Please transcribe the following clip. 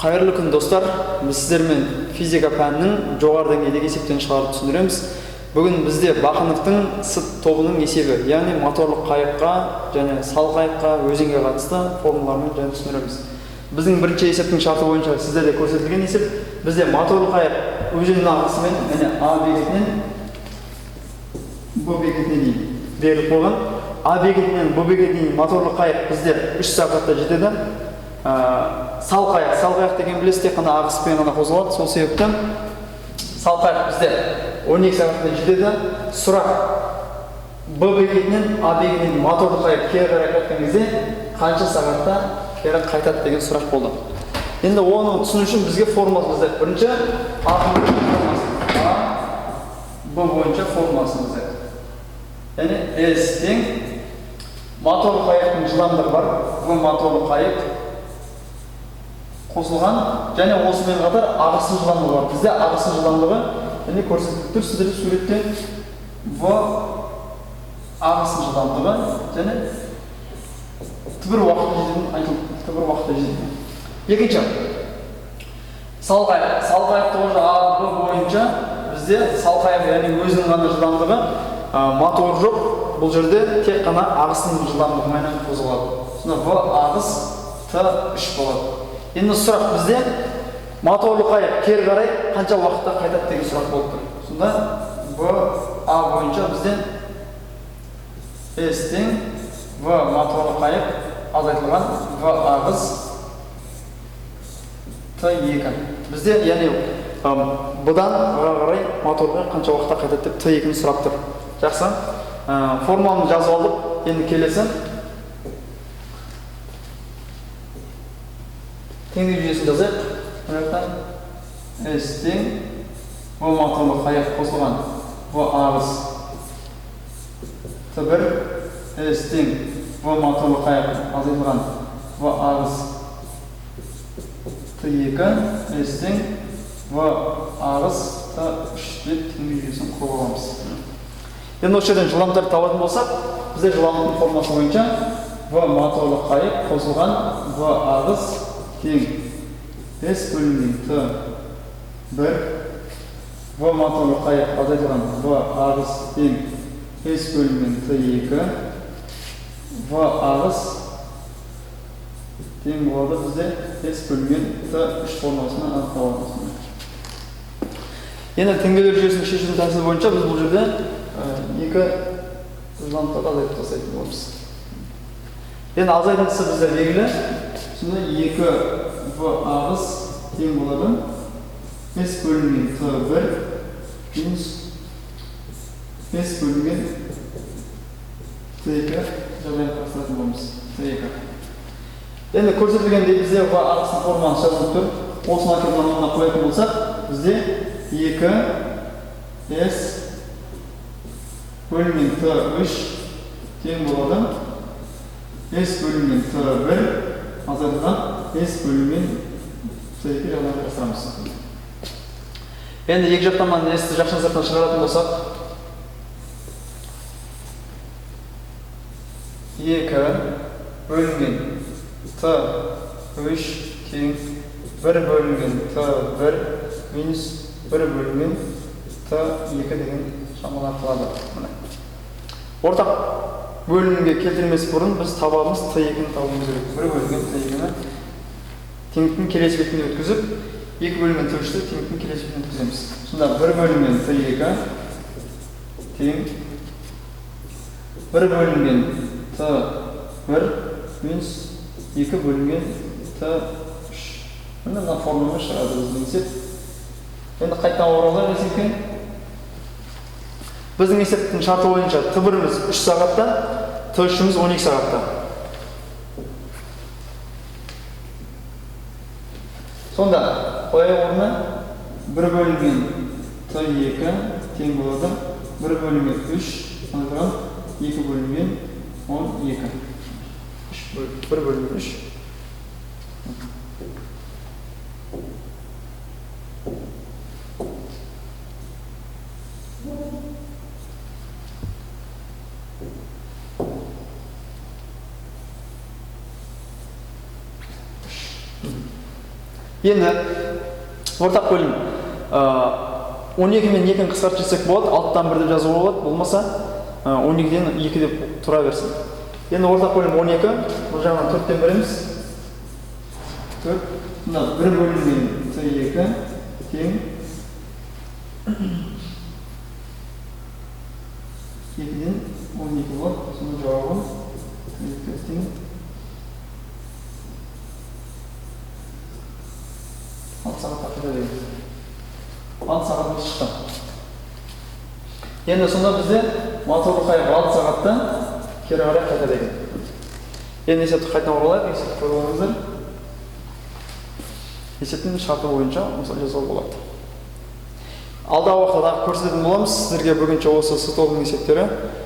Қайырлы күн достар, біз сіздермен физика пәнінің жоғары деңгейдегі есептен шығарып түсіндіреміз. Бүгін бізде Бақановтың с тобының есебі, яғни моторлық қайыққа және сал қайыққа, өзенге қатысты формулалармен және түсіндіреміз. Біздің бірінші есептің шарты бойынша сіздерде көрсетілген есеп, бізде моторлық қайық өзеннің ағысымен А бекетінен Б бекетіне дейін беріліп қойған. А бекетінен Б бекетіне дейін моторлық қайық бізде 3 сағатта жетеді. Сал қайық деген білесіз, тек қана ағыспен ғана қозғалады. Сол себепті сал қайық бізде 12 сағатта жетеді. Сұрақ: Б бекетінен А бекетіне моторлық қайық кері қарай қайтқан кезде қанша сағатта кері қайтады деген сұрақ болды. Енді оны түсіну үшін бізге формуласын іздедік. Бірінші А Б бойынша формуласын іздедік. Яғни S тең моторлық қайықтың жылдамдығы бар. Бұл моторлық қайық қосылған және осымен қатар ағысының жылдамдығы бар. Бізде ағысының жылдамдығы және көрсетіліп тұр сіздерде суретте В ағысының жылдамдығы және бір уақытта жететін айтылып бір уақытта жететін. Екінші сал қайық А Б бойынша бізде сал қайық яғни өзінің ғана жылдамдығы, мотор жоқ. Бұл жерде тек қана ағысының жылдамдығымен қозғалады. Сонда В ағыс Т3 болады. Енді сұрақ бізде моторлық қайық кері қарай қанша уақытта қайтады деген сұрақ болып тұр. Сонда Б А бойынша бізде S тең В моторлық қайық азайтылған В ағыс Т2. Бізде яғни бұдан қарай моторға қанша уақытта қайтады деп Т2-ні сұрап тұр. Жақсы. Формуланы жазып алдық. Енді келесі теңдік жүйесін жазайық. S тең В моторлық қайық қосылған В ағыс Т1, S тең В моторлық қайық азайтылған В ағыс Т2, S тең В ағыс Т3 деп теңдік жүйесін құрып аламыз. Енді осы жерден жылдамдықты табатын болсақ, бізде жылдамдықтың формуласы бойынша В моторлық қайық қосылған В ағыс тең S бөлінген Т1, В моторлық қайық азайтылған В ағыс тең S бөлінген Т2, В ағыс тең болады бізде S бөлінген Т3 формуласына анықталады. Енді теңдеулер жүйесінің шешудің тәсілі бойынша біз бұл жерде екі жылдамдықты азайтып тастайтын боламыз. Енді азайтындысы бізде белгілі. Сонда 2 В ағыс тең болады S бөлінген Т1 минус S бөлінген Т2 жағдайын қарастыратын боламыз. Т2. Енді көрсетілгендей бізде В ағысының формуласы жазылып тұр. Осыны әкеліп мынаны қоятын болсақ, бізде 2 S бөлінген Т3 тең болады S бөлінген Т1 азайтылған S бөлінген Т2 жағдайын қарастырамыз. Енді екі жақтан S-ті жақшының сыртына шығаратын болсақ, 2 бөлінген Т3 тең 1 бөлінген Т1 минус 1 бөлінген Т2 деген шамалар қалады. Ортақ бөлінімге келтірмес бұрын біз табамыз Т2-ні табуымыз керек. 1 бөлінген Т2-ні теңдіктің келесі бетіне өткізіп, 2 бөлінген Т3-ті теңдіктің келесі бетіне өткіземіз. Сонда 1 бөлінген Т2 тең 1 бөлінген Т1 минус 2 бөлінген Т3. Мына формуланы шығады біздің есеп. Енді қайтадан оралайық есепке. Біздің есептің шарты бойынша Т1-іміз 3 сағатта, Т3-іміз 12 сағатта. Сонда қояйық орнына 1 бөлінген Т2 тең болады 1 бөлінген 3 анықтаған 2 бөлінген 12. 1 бөлінген 3. Енді ортақ бөлім 12 мен 2-ні қысқартып жазсақ болады, 6-тан 1 деп жазуға болады, болмаса 12-ден 2 деп тұра берсін. Енді ортақ бөлім 12, бұл жағынан 4-тен береміз. 4, мына 1 бөлінген С2 тең 2-ден 12 болады, соның жауабы 2 тең 6 сағатта қайда деген. 6 сағатымыз шықты. Енді сонда бізде моторлы қайық 6 сағатта кері қарай қайта деген. Енді есепті қайтадан оралайық, есепті көріп алыңыздар. Есептің шарты бойынша осылай жасауға болады. Алдағы уақытта көрсететін боламыз сіздерге бүгінше осы С тобының есептері.